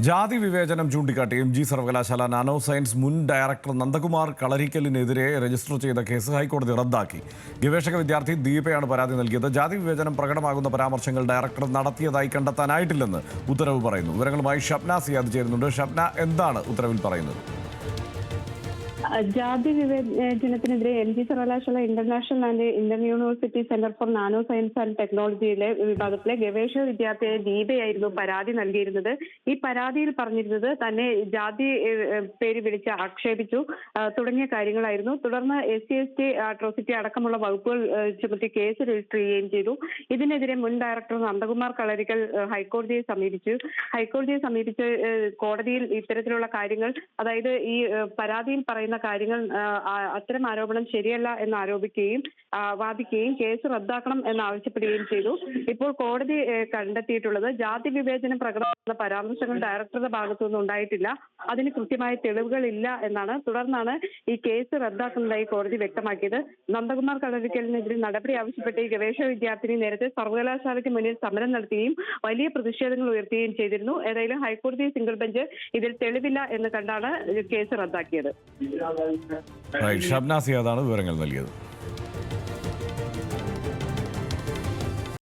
ജാതി വിവേചനം ചൂണ്ടിക്കാട്ടി എം.ജി. സർവകലാശാല നാനോ സയൻസ് മുൻ ഡയറക്ടർ നന്ദകുമാർ കളരിക്കലിനെതിരെ രജിസ്റ്റർ ചെയ്ത കേസ് ഹൈക്കോടതി റദ്ദാക്കി. ഗവേഷക വിദ്യാർത്ഥി ദീപയാണ് പരാതി നൽകിയത്. ജാതി വിവേചനം പ്രകടമാകുന്ന പരാമർശങ്ങൾ ഡയറക്ടർ നടത്തിയതായി കണ്ടെത്താനായിട്ടില്ലെന്ന് ഉത്തരവ് പറയുന്നു. വിവരങ്ങളുമായി ഷബ്ന സിയാദ് ചേരുന്നുണ്ട്. ഷബ്ന, എന്താണ് ഉത്തരവിൽ പറയുന്നത്? ജാതി വിവേചനത്തിനെതിരെ എം.ജി. സർവകലാശാല international and inter university centre for nano science and ടെക്നോളജിയിലെ വിഭാഗത്തിലെ ഗവേഷക വിദ്യാർത്ഥിയായ ദീപയായിരുന്നു പരാതി നൽകിയിരുന്നത്. ഈ പരാതിയിൽ പറഞ്ഞിരുന്നത് തന്നെ ജാതി പേര് വിളിച്ച് ആക്ഷേപിച്ചു തുടങ്ങിയ കാര്യങ്ങളായിരുന്നു. തുടർന്ന് SC/ST അട്രോസിറ്റി അടക്കമുള്ള വകുപ്പുകൾ ചുമത്തി കേസ് രജിസ്റ്റർ ചെയ്യുകയും ചെയ്തു. ഇതിനെതിരെ മുൻ ഡയറക്ടർ നന്ദകുമാർ കളരിക്കൽ ഹൈക്കോടതിയെ സമീപിച്ച് കോടതിയിൽ ഇത്തരത്തിലുള്ള കാര്യങ്ങൾ, അതായത് ഈ പരാതിയിൽ പറയുന്ന കാര്യങ്ങൾ, അത്തരം ആരോപണം ശരിയല്ല എന്ന് ആരോപിക്കുകയും വാദിക്കുകയും കേസ് റദ്ദാക്കണം എന്നാവശ്യപ്പെടുകയും ചെയ്തു. ഇപ്പോൾ കോടതി കണ്ടെത്തിയിട്ടുള്ളത് ജാതി വിവേചനം പ്രകടമാകുന്ന പരാമർശങ്ങൾ ഡയറക്ടറുടെ ഭാഗത്തുനിന്ന് ഉണ്ടായിട്ടില്ല, അതിന് കൃത്യമായ തെളിവുകളില്ല എന്നാണ്. തുടർന്നാണ് ഈ കേസ് റദ്ദാക്കുന്നതായി കോടതി വ്യക്തമാക്കിയത്. നന്ദകുമാർ കളരിക്കലിനെതിരെ നടപടി ആവശ്യപ്പെട്ട് ഈ ഗവേഷക വിദ്യാർത്ഥിനി നേരത്തെ സർവകലാശാലയ്ക്ക് മുന്നിൽ സമരം നടത്തുകയും വലിയ പ്രതിഷേധങ്ങൾ ഉയർത്തുകയും ചെയ്തിരുന്നു. ഏതായാലും ഹൈക്കോടതി സിംഗിൾ ബെഞ്ച് ഇതിൽ തെളിവില്ല എന്ന് കണ്ടാണ് കേസ് റദ്ദാക്കിയത്. ഷബ്ന സിയാദാണ് വിവരങ്ങൾ നൽകിയത്.